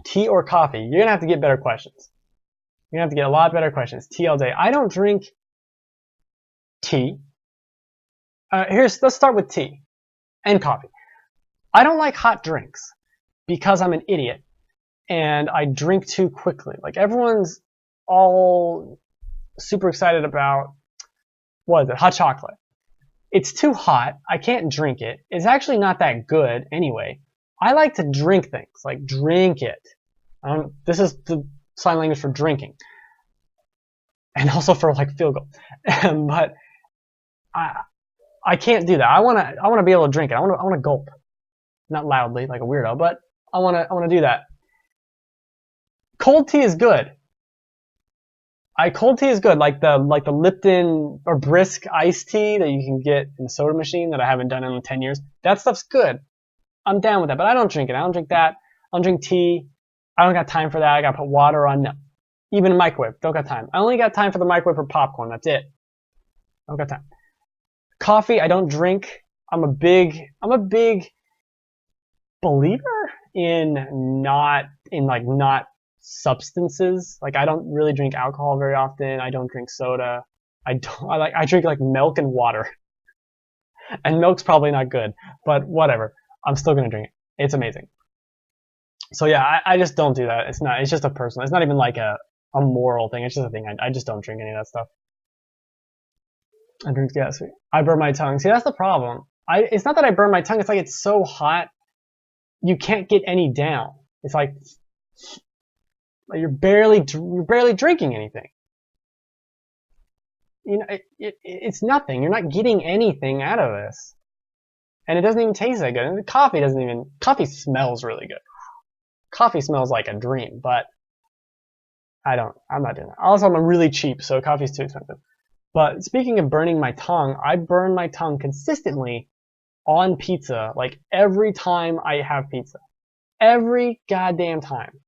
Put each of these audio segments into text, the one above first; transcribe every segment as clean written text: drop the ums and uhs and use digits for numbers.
Tea or coffee? You're gonna have to get better questions. You're gonna have to get a lot better questions. Tea all day. I don't drink tea. Let's start with tea and coffee. I don't like hot drinks because I'm an idiot and I drink too quickly. Like everyone's all super excited about what is it? Hot chocolate. It's too hot. I can't drink it. It's actually not that good anyway. I like to drink things, like drink it. This is the sign language for drinking, and also for like feel good. But I can't do that. I wanna be able to drink it. I wanna gulp, not loudly like a weirdo, but I wanna do that. Cold tea is good. Cold tea is good, like the Lipton or Brisk iced tea that you can get in the soda machine that I haven't done in 10 years. That stuff's good. I'm down with that, but I don't drink it. I don't drink that. I don't drink tea. I don't got time for that. I gotta put water on. No. Even a microwave. Don't got time. I only got time for the microwave for popcorn. That's it. Don't got time. Coffee, I don't drink. I'm a big believer in not substances. Like I don't really drink alcohol very often. I don't drink soda. I drink like milk and water. And milk's probably not good, but whatever. I'm still gonna drink it. It's amazing. So yeah, I just don't do that. It's just a personal. It's not even like a moral thing. It's just a thing. I just don't drink any of that stuff. I drink gas. I burn my tongue. See, that's the problem. It's not that I burn my tongue. It's like it's so hot, you can't get any down. It's like you're barely drinking anything. You know, it's nothing. You're not getting anything out of this, and it doesn't even taste that good. And the coffee smells really good. Coffee smells like a dream, but I'm not doing that. Also, I'm really cheap, so coffee's too expensive. But speaking of burning my tongue, I burn my tongue consistently on pizza, like every time I have pizza. Every goddamn time.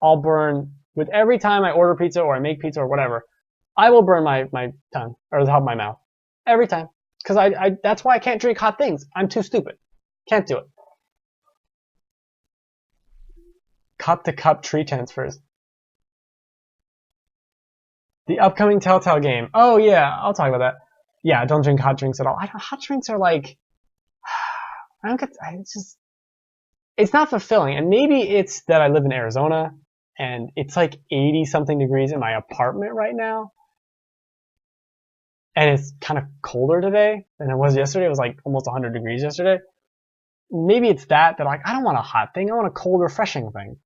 I'll burn, with every time I order pizza or I make pizza or whatever, I will burn my tongue, or the top of my mouth. Every time. Because that's why I can't drink hot things. I'm too stupid. Can't do it. Cup to cup tree transfers. The upcoming Telltale game. Oh yeah, I'll talk about that. Yeah, don't drink hot drinks at all. Hot drinks are like, it's not fulfilling. And maybe it's that I live in Arizona and it's like 80 something degrees in my apartment right now. And it's kind of colder today than it was yesterday. It was like almost 100 degrees yesterday. Maybe it's that like, I don't want a hot thing. I want a cold, refreshing thing.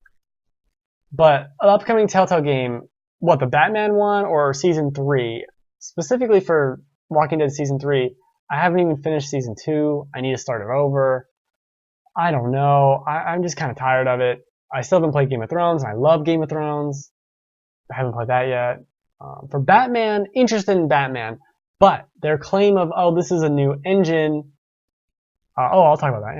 But an upcoming Telltale game, what, the Batman one or season 3? Specifically for Walking Dead season 3, I haven't even finished season 2. I need to start it over. I don't know. I'm just kind of tired of it. I still haven't played Game of Thrones, and I love Game of Thrones. I haven't played that yet. For Batman, interested in Batman, but their claim of, oh, this is a new engine. I'll talk about that,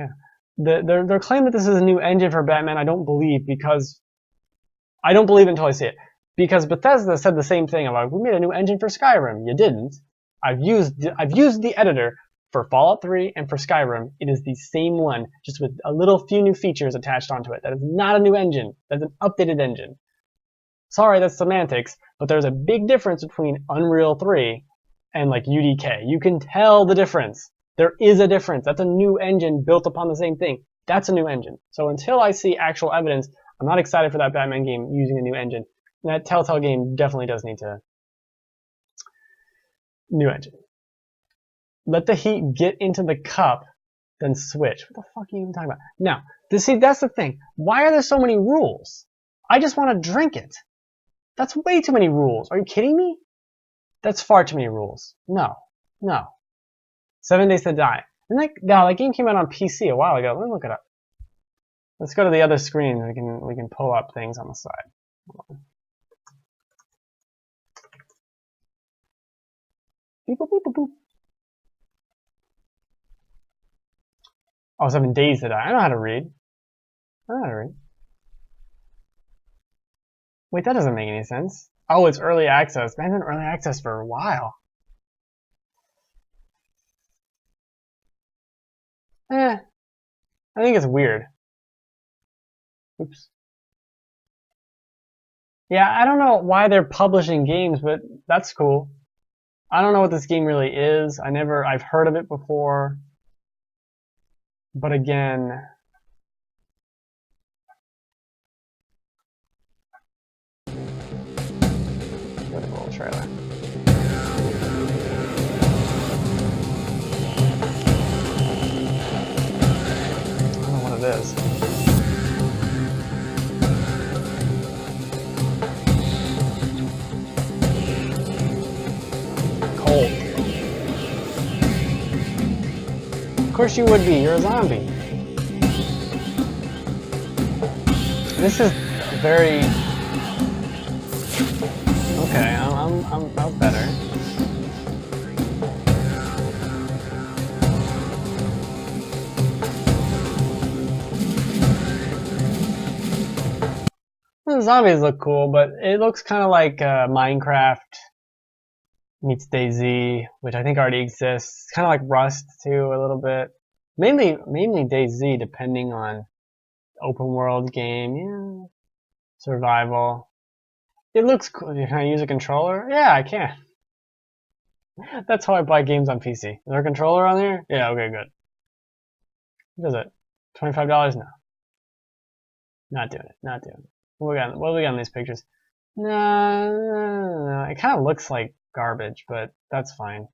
yeah. Their claim that this is a new engine for Batman, I don't believe, because I don't believe it until I see it. Because Bethesda said the same thing about, we made a new engine for Skyrim. You didn't. I've used the editor for Fallout 3 and for Skyrim. It is the same one, just with a little few new features attached onto it. That is not a new engine. That's an updated engine. Sorry, that's semantics, but there's a big difference between Unreal 3 and like UDK. You can tell the difference. There is a difference. That's a new engine built upon the same thing. That's a new engine. So until I see actual evidence, I'm not excited for that Batman game using a new engine. And that Telltale game definitely does need to new engine. Let the heat get into the cup, then switch. What the fuck are you even talking about? Now, that's the thing. Why are there so many rules? I just want to drink it. That's way too many rules. Are you kidding me? That's far too many rules. No. 7 Days to Die. And that game came out on PC a while ago. Let me look it up. Let's go to the other screen and we can pull up things on the side. Beep, boop, boop, boop. Oh, 7 Days to Die. I know how to read. Wait, that doesn't make any sense. Oh, it's early access. Man, it's been early access for a while. I think it's weird. Oops. Yeah, I don't know why they're publishing games, but that's cool. I don't know what this game really is. I've heard of it before. But again, go to the little trailer. I don't know what it is. Cold. Of course you would be. You're a zombie. This is very okay. I'm better. The zombies look cool, but it looks kind of like Minecraft meets DayZ, which I think already exists. Kind of like Rust too, a little bit. Mainly DayZ, depending on open world game, yeah, survival. It looks cool. Can I use a controller? Yeah, I can. That's how I buy games on PC. Is there a controller on there? Yeah, okay, good. What is it? $25? No. Not doing it. Not doing it. What do we got in these pictures? No. It kind of looks like garbage, but that's fine.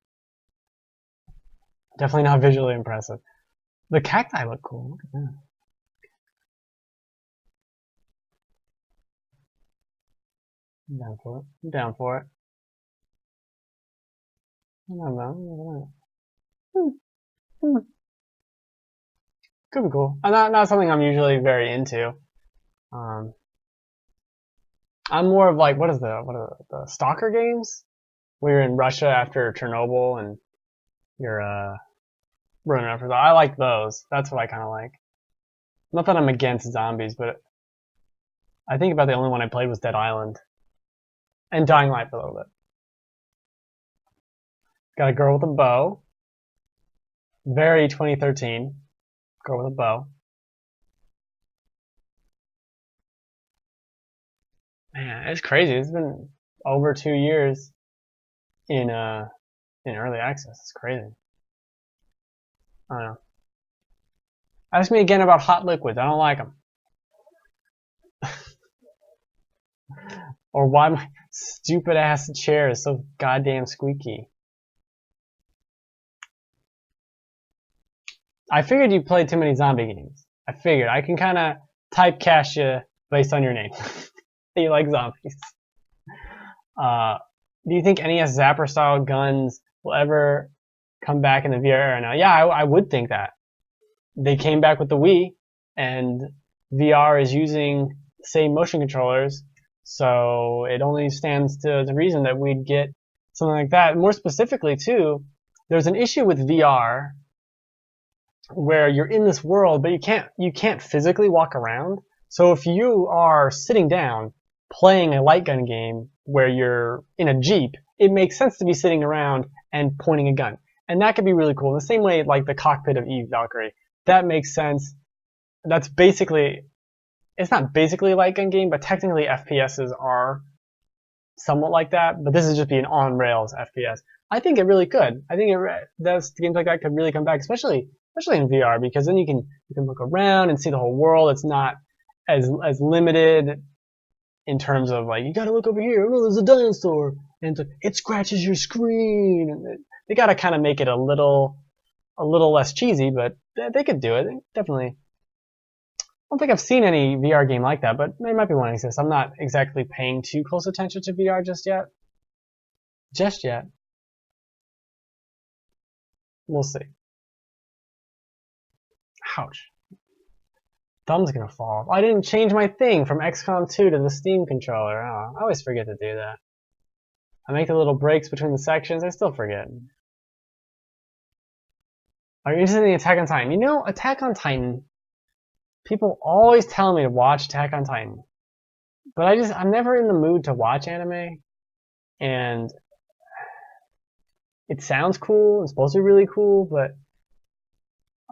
Definitely not visually impressive. The cacti look cool. Look at that. I'm down for it. I'm down for it. I don't know. Could be cool. Not something I'm usually very into. Um, I'm more of like what are the stalker games? Where you're in Russia after Chernobyl and you're running after that. I like those. That's what I kind of like. Not that I'm against zombies, but I think about the only one I played was Dead Island and Dying Light for a little bit. Got a girl with a bow. Very 2013. Girl with a bow. Man, it's crazy. It's been over 2 years in early access. It's crazy. I don't know. Ask me again about hot liquids. I don't like them. Or why my stupid ass chair is so goddamn squeaky. I figured you played too many zombie games. I figured I can kind of typecast you based on your name. You like zombies. Do you think NES Zapper style guns will ever come back in the VR era now? Yeah, I would think that. They came back with the Wii, and VR is using the same motion controllers, so it only stands to reason that we'd get something like that. More specifically, too, there's an issue with VR where you're in this world, but you can't physically walk around. So if you are sitting down playing a light gun game where you're in a Jeep, it makes sense to be sitting around and pointing a gun. And that could be really cool. In the same way, like the cockpit of Eve Valkyrie, that makes sense. That's basically, it's not basically a light gun game, but technically FPSs are somewhat like that. But this is just being on rails FPS. I think it really could. I think games like that could really come back, especially in VR, because then you can look around and see the whole world. It's not as limited in terms of like you gotta look over here. Oh, there's a dinosaur, and it scratches your screen. They gotta kind of make it a little less cheesy, but they could do it. Definitely. I don't think I've seen any VR game like that, but there might be one that exists. I'm not exactly paying too close attention to VR just yet. Just yet. We'll see. Ouch. Thumb's gonna fall. I didn't change my thing from XCOM 2 to the Steam controller. Oh, I always forget to do that. I make the little breaks between the sections. I still forget. Are you interested in Attack on Titan? You know, Attack on Titan, people always tell me to watch Attack on Titan. But I'm never in the mood to watch anime. And it sounds cool. It's supposed to be really cool, but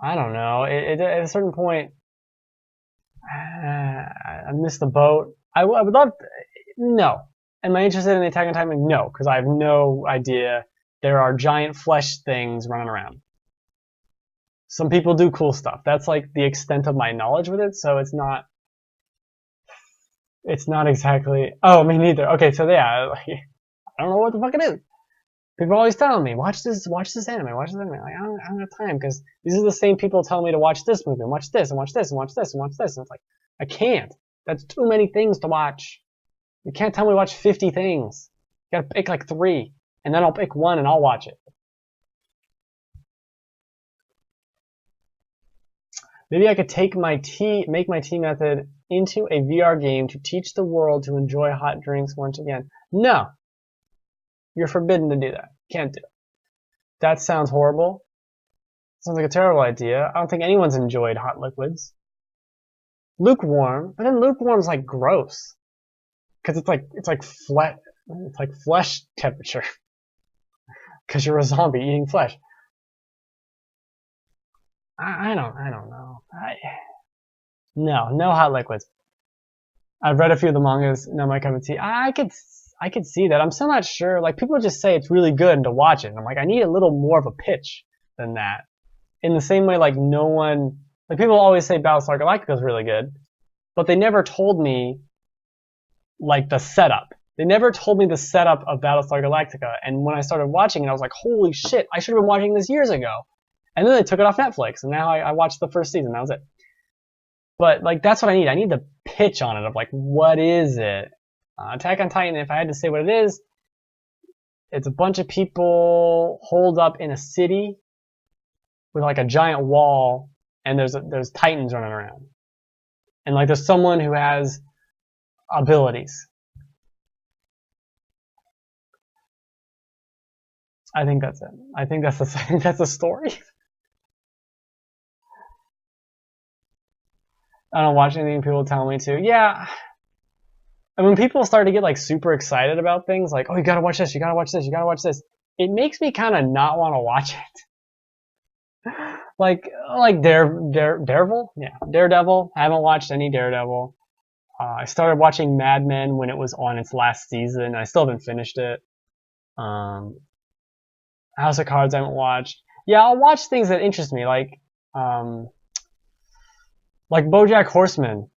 I don't know. At a certain point, I missed the boat. I would love. No. Am I interested in the Attack on Titan? No, because I have no idea. There are giant flesh things running around. Some people do cool stuff. That's like the extent of my knowledge with it, so it's not exactly. Oh, me neither. Okay, so yeah, like, I don't know what the fuck it is. People are always telling me, watch this anime, watch this anime. Like, I don't have time, because these are the same people telling me to watch this movie, and watch this, and watch this, and watch this, and watch this. And it's like, I can't. That's too many things to watch. You can't tell me to watch 50 things. You gotta pick like 3, and then I'll pick 1 and I'll watch it. Maybe I could make my tea method into a VR game to teach the world to enjoy hot drinks once again. No. You're forbidden to do that. Can't do it. That sounds horrible. Sounds like a terrible idea. I don't think anyone's enjoyed hot liquids. Lukewarm, but then lukewarm's like gross. Because it's like flesh temperature. Because you're a zombie eating flesh. I don't know. No hot liquids. I've read a few of the mangas. Not my cup of tea. I could see that. I'm still not sure. Like, people just say it's really good and to watch it. And I'm like, I need a little more of a pitch than that. In the same way, like, no one, like, people always say Battlestar Galactica is really good, but they never told me, like, the setup. They never told me the setup of Battlestar Galactica. And when I started watching it, I was like, holy shit, I should have been watching this years ago. And then they took it off Netflix, and now I watched the first season. That was it. But, like, that's what I need. I need the pitch on it of, like, what is it? Attack on Titan, if I had to say what it is, it's a bunch of people holed up in a city with, like, a giant wall, and there's titans running around. And, like, there's someone who has abilities. I think that's it. I think that's the story. I don't watch anything people tell me to. Yeah. And when people start to get like super excited about things, like, oh, you gotta watch this, you gotta watch this, you gotta watch this, it makes me kind of not want to watch it. like Daredevil? Yeah, Daredevil. I haven't watched any Daredevil. I started watching Mad Men when it was on its last season. I still haven't finished it. House of Cards I haven't watched. Yeah, I'll watch things that interest me, like BoJack Horseman.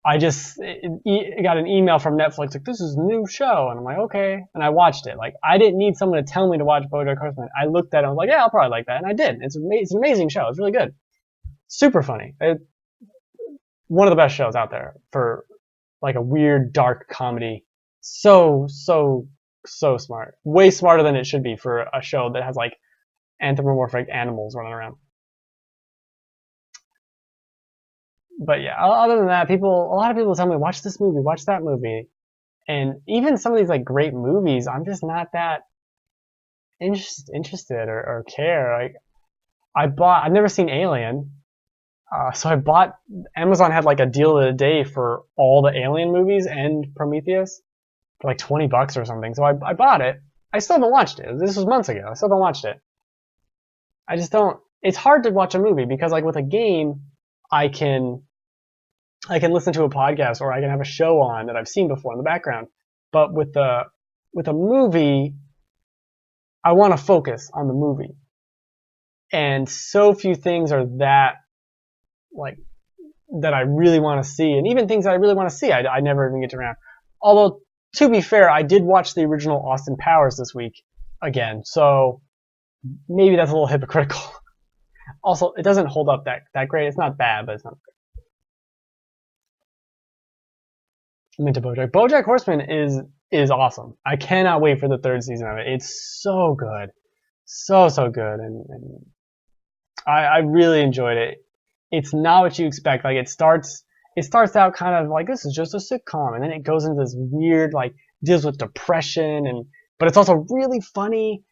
I just got an email from Netflix like, this is a new show, and I'm like, okay, and I watched it. Like, I didn't need someone to tell me to watch BoJack Horseman. I looked at it and I was like, yeah, I'll probably like that, and I did. It's an amazing show. It's really good. Super funny. One of the best shows out there for like a weird dark comedy. So smart. Way smarter than it should be for a show that has like anthropomorphic animals running around. But yeah, other than that, a lot of people tell me, watch this movie, watch that movie. And even some of these like great movies, I'm just not that interested or care. Like, I've never seen Alien. So I bought, Amazon had like a deal of the day for all the Alien movies and Prometheus for like $20 or something. So I bought it. I still haven't watched it. This was months ago. I still haven't watched it. I just don't, it's hard to watch a movie because like with a game, I can listen to a podcast or I can have a show on that I've seen before in the background. But with a movie, I want to focus on the movie. And so few things are that I really want to see. And even things that I really want to see, I never even get around. Although, to be fair, I did watch the original Austin Powers this week again. So maybe that's a little hypocritical. Also, it doesn't hold up that great. It's not bad, but it's not great. I'm into BoJack. BoJack Horseman is awesome. I cannot wait for the 3rd season of it. It's so good. So good. And I really enjoyed it. It's not what you expect. Like, it starts out kind of like, this is just a sitcom, and then it goes into this weird, like, deals with depression, but it's also really funny.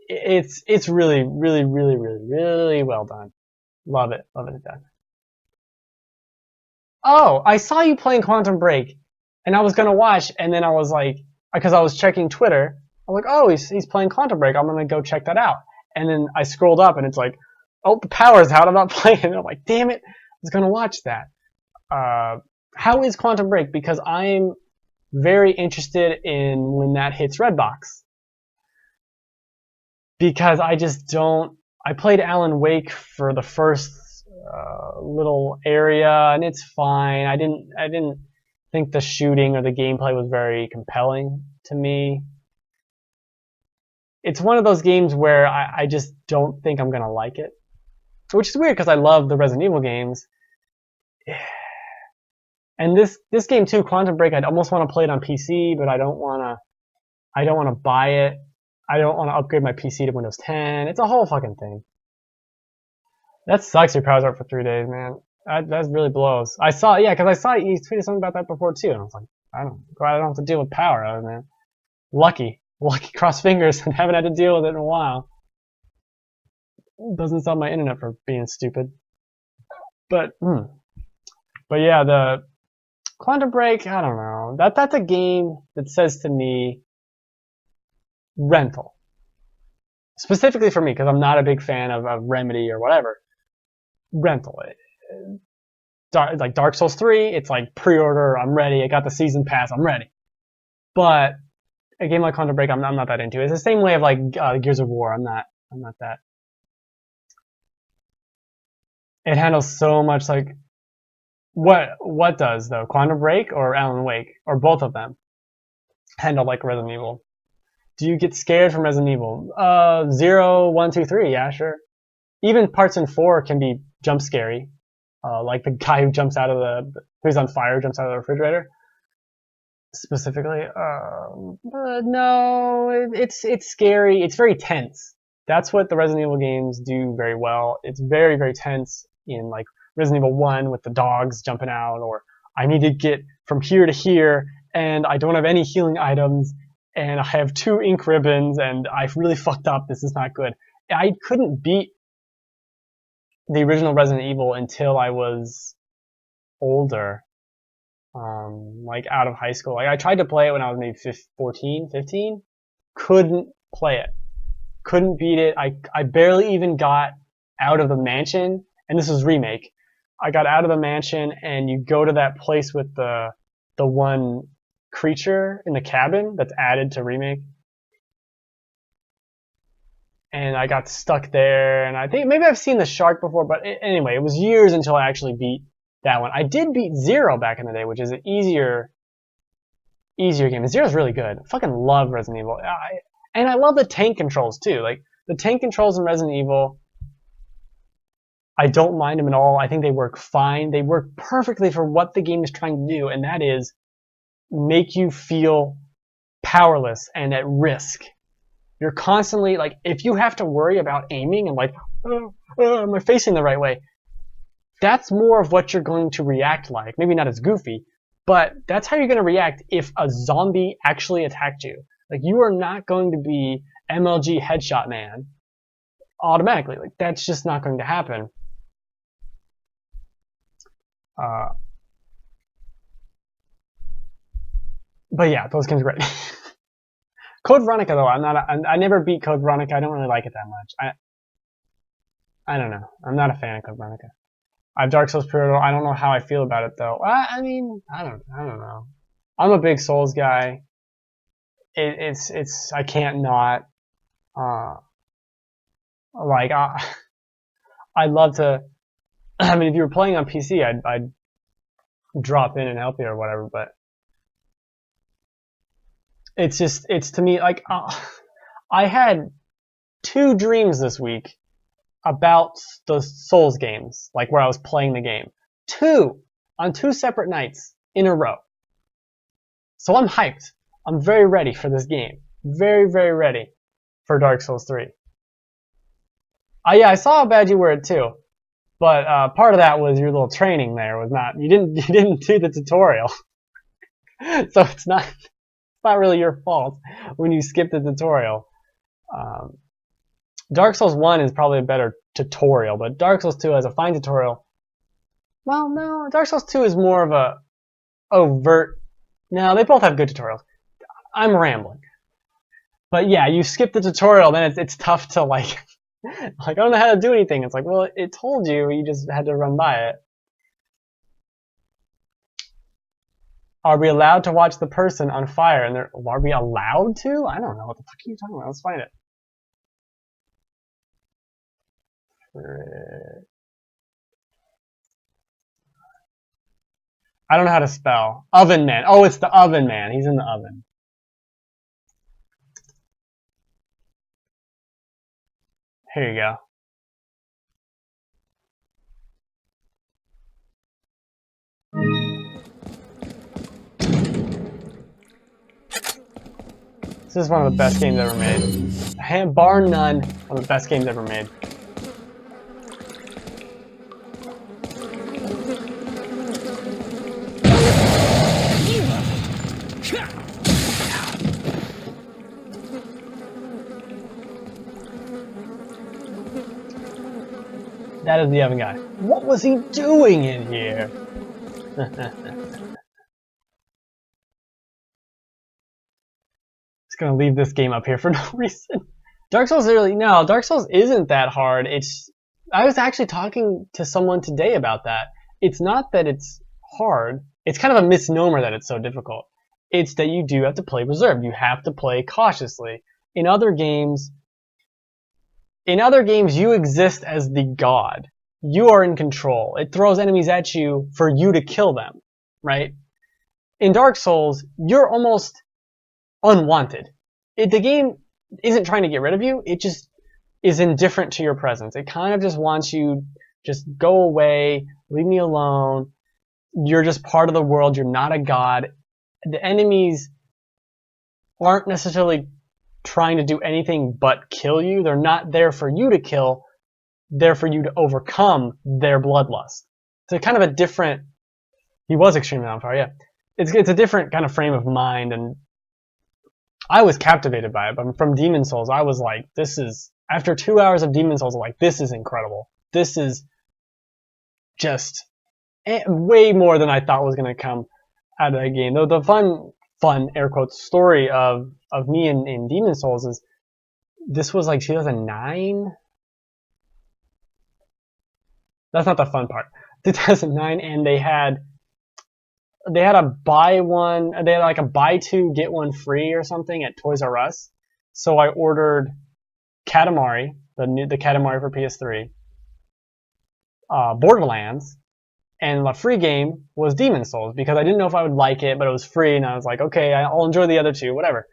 It's really well done. Love it to death. Oh, I saw you playing Quantum Break, and I was gonna watch, and then I was like, because I was checking Twitter, I'm like, oh, he's playing Quantum Break. I'm gonna go check that out. And then I scrolled up, and it's like, oh, the power's out. I'm not playing. And I'm like, damn it, I was gonna watch that. How is Quantum Break? Because I'm very interested in when that hits Redbox. Because I just don't. I played Alan Wake for the first little area, and it's fine. I didn't think the shooting or the gameplay was very compelling to me. It's one of those games where I just don't think I'm gonna like it, which is weird because I love the Resident Evil games. And this game too, Quantum Break, I'd almost want to play it on PC, but I don't want to buy it. I don't want to upgrade my PC to Windows 10. It's a whole fucking thing. That sucks. Your power's up for 3 days, man. That really blows. Because I saw you tweeted something about that before too, and I was like, glad I don't have to deal with power, man. Lucky, cross fingers, and haven't had to deal with it in a while. Doesn't stop my internet for being stupid. But yeah, the Quantum Break, I don't know. That's a game that says to me, rental. Specifically for me, because I'm not a big fan of Remedy or whatever. Rental. Like Dark Souls 3, it's like pre-order, I'm ready, I got the season pass, I'm ready. But a game like Quantum Break, I'm not that into. It's the same way of like Gears of War, I'm not that. It handles so much like, what does though? Quantum Break or Alan Wake? Or both of them? Handle like Resident Evil. Do you get scared from Resident Evil? 0, 1, 2, 3, yeah, sure. Even parts in 4 can be jump scary. Like the guy who jumps out of who's on fire, jumps out of the refrigerator. Specifically. But no, it's scary. It's very tense. That's what the Resident Evil games do very well. It's very, very tense in like Resident Evil 1 with the dogs jumping out, or I need to get from here to here, and I don't have any healing items, and I have 2 ink ribbons, and I've really fucked up. This is not good. I couldn't beat the original Resident Evil until I was older, like out of high school. Like I tried to play it when I was maybe 14, 15. Couldn't play it. Couldn't beat it. I barely even got out of the mansion, and this was remake. I got out of the mansion, and you go to that place with the one creature in the cabin that's added to remake, and I got stuck there, and I think maybe I've seen the shark before, but anyway, it was years until I actually beat that one. I did beat Zero back in the day, which is an easier game. And Zero's really good. I fucking love Resident Evil. And I love the tank controls too. Like the tank controls in Resident Evil, I don't mind them at all. I think they work fine. They work perfectly for what the game is trying to do, and that is make you feel powerless and at risk. You're constantly, like, if you have to worry about aiming and like, am I facing the right way? That's more of what you're going to react like. Maybe not as goofy, but that's how you're going to react if a zombie actually attacked you. Like, you are not going to be MLG Headshot Man automatically. Like, that's just not going to happen. But yeah, those games are great. Code Veronica though, I never beat Code Veronica. I don't really like it that much. I don't know. I'm not a fan of Code Veronica. I have Dark Souls pre-order. I don't know how I feel about it though. I mean, I don't know. I'm a big Souls guy. I can't not. I'd love to. I mean, if you were playing on PC, I'd drop in and help you or whatever. But it's to me like I had 2 dreams this week about the Souls games, like where I was playing the game. 2 on 2 separate nights in a row. So I'm hyped. I'm very ready for this game. Very, very ready for Dark Souls 3. Yeah, I saw how bad you were at 2. But part of that was your little training there was not, you didn't do the tutorial. So it's not really your fault when you skip the tutorial. Dark Souls 1 is probably a better tutorial, but Dark Souls 2 has a fine tutorial. Well, no, Dark Souls 2 is more of a overt. No, they both have good tutorials. I'm rambling. But yeah, you skip the tutorial, then it's tough to like I don't know how to do anything. It's like, well, it told you, you just had to run by it. Are we allowed to watch the person on fire? And are we allowed to? I don't know. What the fuck are you talking about? Let's find it. I don't know how to spell. Oven Man. Oh, it's the Oven Man. He's in the oven. Here you go. This is one of the best games ever made. Bar none, one of the best games ever made. That is the oven guy. What was he doing in here? Just gonna leave this game up here for no reason. Dark Souls Dark Souls isn't that hard. I was actually talking to someone today about that. It's not that it's hard. It's kind of a misnomer that it's so difficult. It's that you do have to play reserved. You have to play cautiously. In other games, you exist as the god. You are in control. It throws enemies at you for you to kill them, right? In Dark Souls, you're almost unwanted. The game isn't trying to get rid of you. It just is indifferent to your presence. It kind of just wants you, just go away, leave me alone. You're just part of the world. You're not a god. The enemies aren't necessarily trying to do anything but kill you. They're not there for you to kill. They're for you to overcome their bloodlust. It's kind of a different... He was extremely on fire, yeah. It's a different kind of frame of mind, and I was captivated by it. But from Demon Souls, I was like, this is... After 2 hours of Demon Souls, I'm like, this is incredible. This is just way more than I thought was going to come out of that game. Though the fun, air quotes, story of me in Demon Souls is, this was like 2009? That's not the fun part. 2009, and they had a buy two, get one free or something at Toys R Us. So I ordered Katamari, the Katamari for PS3, Borderlands, and the free game was Demon Souls because I didn't know if I would like it, but it was free, and I was like, okay, I'll enjoy the other two, whatever.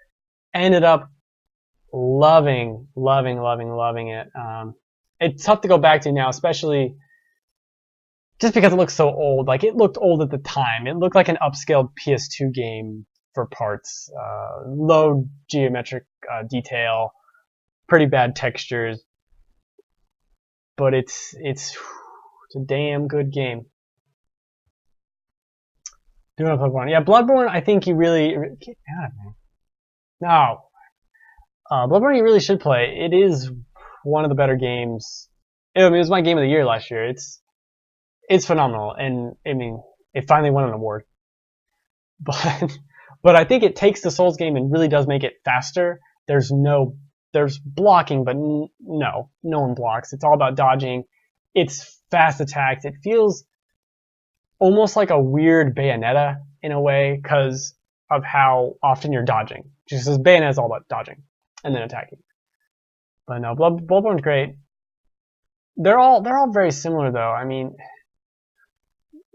Ended up loving it. It's tough to go back to now, especially just because it looks so old. Like, it looked old at the time. It looked like an upscaled PS2 game for parts. Low geometric detail, pretty bad textures, but it's a damn good game. Doing a Bloodborne. Yeah, Bloodborne, I think you really... Get out of me. No. Bloodborne you really should play. It is one of the better games. I mean, it was my game of the year last year. It's phenomenal, and I mean, it finally won an award. But I think it takes the Souls game and really does make it faster. There's blocking, but no one blocks. It's all about dodging. It's fast attacks. It feels almost like a weird Bayonetta in a way because of how often you're dodging. Just as Bayonetta is all about dodging and then attacking. But no, Bloodborne's great. They're all very similar though. I mean,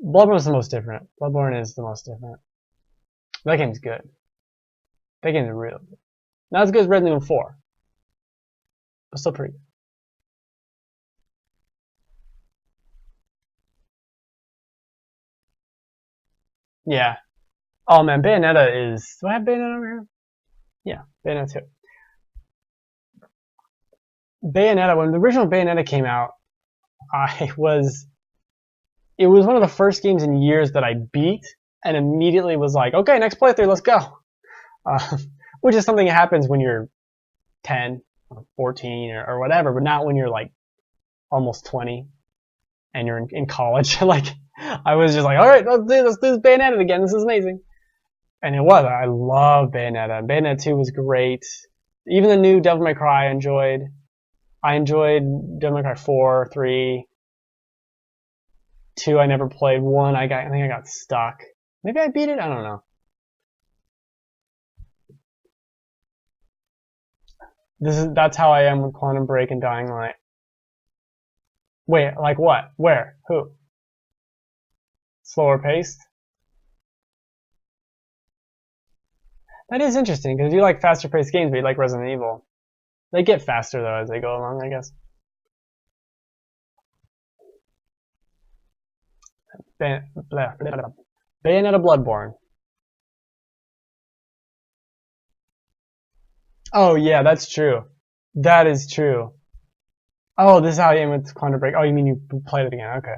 Bloodborne's the most different. Bloodborne is the most different. That game's good. That game's real good. Not as good as Resident Evil 4, but still pretty good. Yeah. Oh man, Bayonetta is... Do I have Bayonetta over here? Yeah, Bayonetta 2. Bayonetta, when the original Bayonetta came out, it was one of the first games in years that I beat, and immediately was like, okay, next playthrough, let's go. Which is something that happens when you're 10 or 14 or whatever, but not when you're like almost 20 and you're in college. Like, I was just like, all right, let's do this Bayonetta again. This is amazing. And it was. I love Bayonetta. Bayonetta 2 was great. Even the new Devil May Cry I enjoyed. I enjoyed Devil May Cry 4, 3, 2 I never played. 1 I think I got stuck. Maybe I beat it? I don't know. That's how I am with Quantum Break and Dying Light. Wait, like what? Where? Who? Slower paced? That is interesting, because you like faster paced games, but you like Resident Evil. They get faster, though, as they go along, I guess. Bayonetta Bloodborne. Oh, yeah, that's true. That is true. Oh, this is how you aim with Quantum Break. Oh, you mean you played it again? Okay.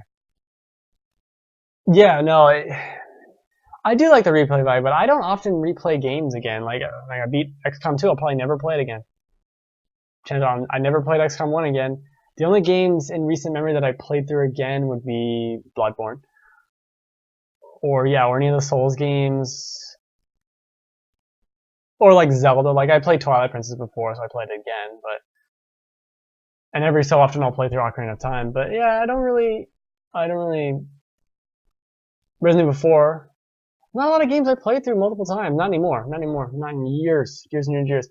Yeah, no, I do like the replay value, but I don't often replay games again. Like I beat XCOM 2, I'll probably never play it again. I never played XCOM 1 again. The only games in recent memory that I played through again would be Bloodborne. Or any of the Souls games. Or like Zelda. Like I played Twilight Princess before, so I played it again, and every so often I'll play through Ocarina of Time. But yeah, I don't really Resident Evil 4. Not a lot of games I played through multiple times. Not anymore. Not in years and years.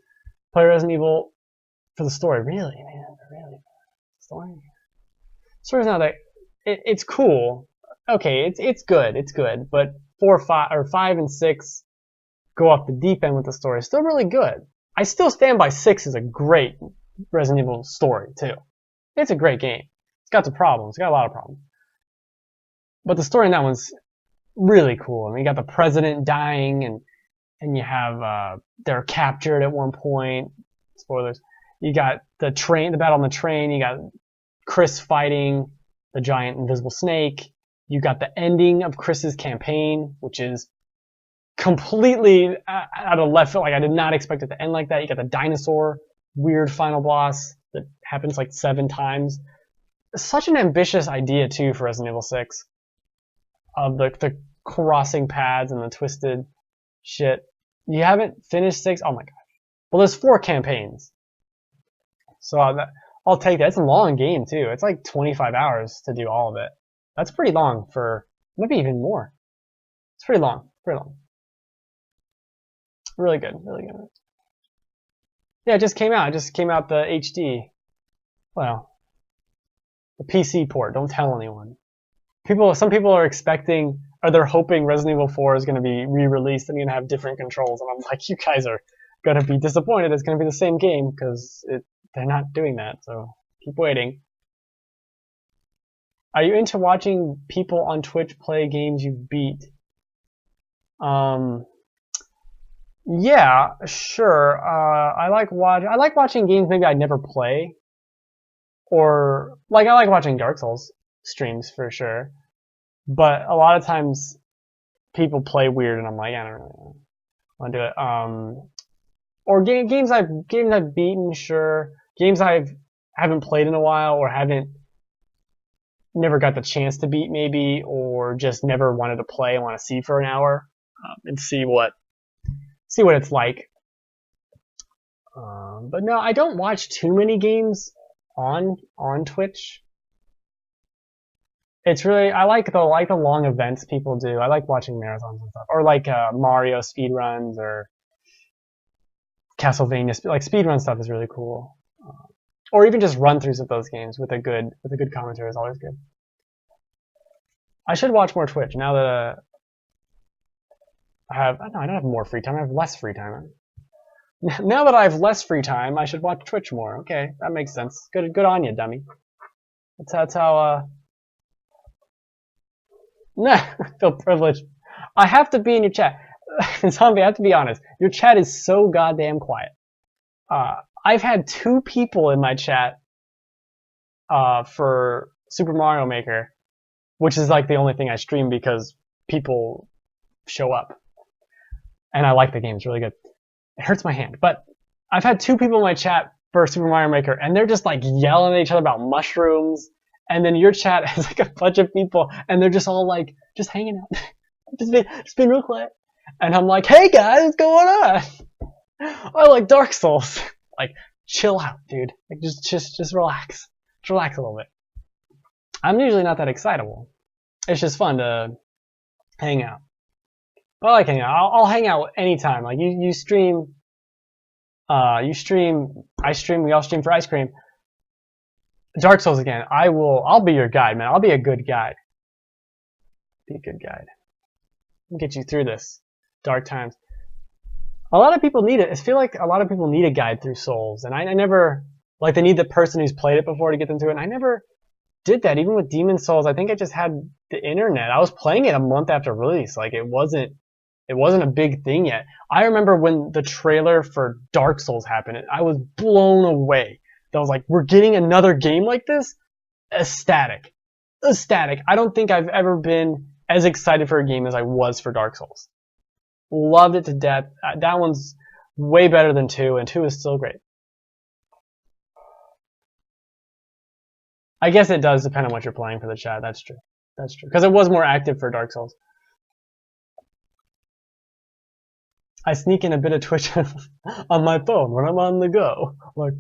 Play Resident Evil for the story. Really, man, really. Story. Story's not that. It's cool. Okay, it's good. It's good. But 5 and 6 go off the deep end with the story. Still really good. I still stand by 6 as a great Resident Evil story too. It's a great game. It's got some problems. It's got a lot of problems. But the story in that one's really cool. I mean, you got the president dying, and you have they're captured at one point. Spoilers. You got the battle on the train. You got Chris fighting the giant invisible snake. You got the ending of Chris's campaign, which is completely out of left field. Like I did not expect it to end like that. You got the dinosaur weird final boss that happens like 7 times. Such an ambitious idea too for Resident Evil 6. Of the crossing paths and the twisted shit. You haven't finished 6? Oh my god. Well, there's 4 campaigns. So I'll take that. It's a long game too. It's like 25 hours to do all of it. That's pretty long for, maybe even more. It's pretty long. Pretty long. Really good. Really good. Yeah, it just came out. It just came out the HD. Well, the PC port. Don't tell anyone. Some people are expecting, or they're hoping Resident Evil 4 is going to be re-released and going to have different controls. And I'm like, you guys are going to be disappointed. It's going to be the same game because they're not doing that. So keep waiting. Are you into watching people on Twitch play games you beat? Yeah, sure. I like watching games maybe I'd never play, or like I like watching Dark Souls streams for sure. But a lot of times people play weird, and I'm like, I don't really want to do it. Or games I've beaten, sure. Games I haven't played in a while, or never got the chance to beat, maybe, or just never wanted to play. I want to see for an hour and see what it's like. But no, I don't watch too many games on Twitch. It's really, I like the long events people do. I like watching marathons and stuff, or like Mario speedruns or Castlevania. Like speedrun stuff is really cool, or even just run-throughs of those games with a good commentary is always good. I should watch more Twitch now that I don't have more free time. I have less free time. Now that I have less free time, I should watch Twitch more. Okay, that makes sense. Good on you, dummy. That's how. Nah, I feel privileged. I have to be in your chat. Zombie, I have to be honest. Your chat is so goddamn quiet. I've had 2 people in my chat for Super Mario Maker, which is like the only thing I stream because people show up. And I like the game. It's really good. It hurts my hand. But I've had 2 people in my chat for Super Mario Maker, and they're just like yelling at each other about mushrooms. And then your chat has like a bunch of people, and they're just all like, just hanging out. just being real quiet. And I'm like, hey guys, what's going on? I like Dark Souls. Like, chill out, dude. Like, just relax. Just relax a little bit. I'm usually not that excitable. It's just fun to hang out. I like hanging out. I'll hang out anytime. Like, you stream You stream, I stream, we all stream for ice cream. Dark Souls again. I'll be your guide, man. I'll be a good guide. Be a good guide. I'll get you through this dark times. A lot of people need it. I feel like a lot of people need a guide through Souls, and I never, like, they need the person who's played it before to get them through it, and I never did that. Even with Demon Souls, I think I just had the internet. I was playing it a month after release. Like, it wasn't a big thing yet. I remember when the trailer for Dark Souls happened, I was blown away. I was like, we're getting another game like this? Ecstatic. I don't think I've ever been as excited for a game as I was for Dark Souls. Loved it to death. That one's way better than 2, and 2 is still great. I guess it does depend on what you're playing for the chat. That's true. That's true. Because it was more active for Dark Souls. I sneak in a bit of Twitch on my phone when I'm on the go. Like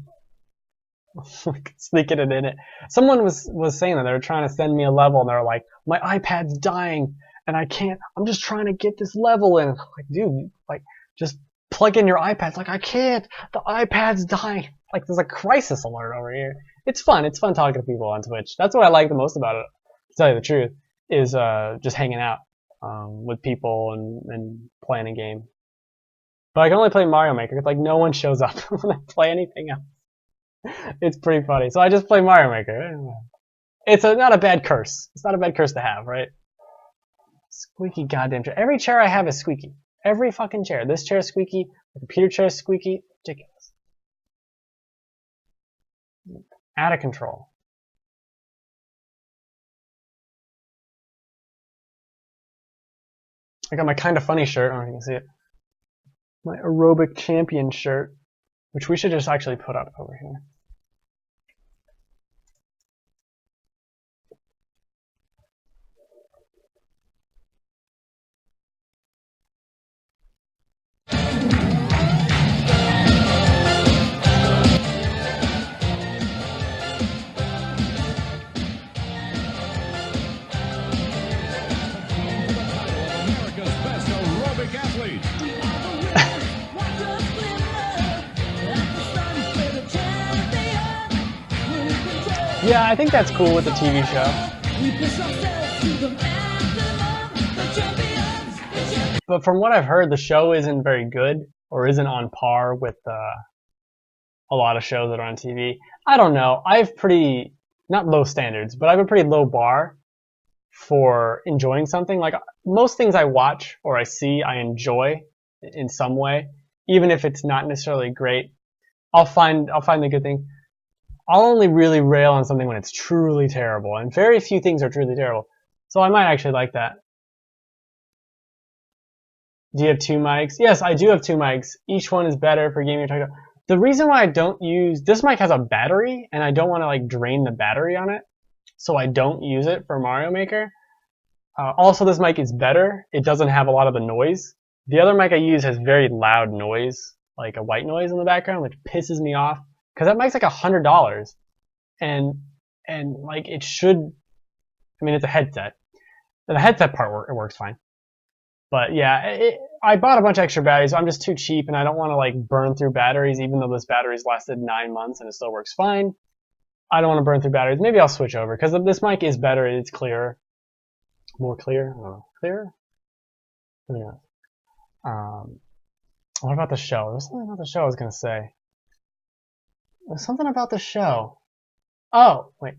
sneaking it in it. Someone was saying that they were trying to send me a level, and they were like, my iPad's dying, and I can't. I'm just trying to get this level in. I'm like, dude, like, just plug in your iPad. It's like, I can't. The iPad's dying. Like, there's a crisis alert over here. It's fun. It's fun talking to people on Twitch. That's what I like the most about it, to tell you the truth, is just hanging out with people and playing a game. But I can only play Mario Maker because, like, no one shows up when I play anything else. It's pretty funny. So I just play Mario Maker. It's not a bad curse. It's not a bad curse to have, right? Squeaky goddamn chair. Every chair I have is squeaky. Every fucking chair. This chair is squeaky. The computer chair is squeaky. Ridiculous. Out of control. I got my kind of funny shirt. I don't know if you can see it. My aerobic champion shirt, which we should just actually put up over here. Yeah, I think that's cool with the TV show. But from what I've heard, the show isn't very good, or isn't on par with a lot of shows that are on TV. I don't know. I have pretty, not low standards, but I have a pretty low bar for enjoying something. Like, most things I watch or I see, I enjoy in some way, even if it's not necessarily great. I'll find the good thing. I'll only really rail on something when it's truly terrible, and very few things are truly terrible. So I might actually like that. Do you have 2 mics? Yes, I do have 2 mics. Each one is better for gaming. The reason why I don't use, this mic has a battery, and I don't want to like drain the battery on it, so I don't use it for Mario Maker. Also, this mic is better. It doesn't have a lot of the noise. The other mic I use has very loud noise, like a white noise in the background, which pisses me off. Because that mic's like $100, and like it should. I mean, it's a headset. The headset part it works fine, but yeah, I bought a bunch of extra batteries. So I'm just too cheap, and I don't want to like burn through batteries. Even though this battery's lasted 9 months and it still works fine, I don't want to burn through batteries. Maybe I'll switch over because this mic is better. It's clearer, more clear, clearer. Yeah. What about the show? There's something about the show I was gonna say. There's something about the show. Oh, wait.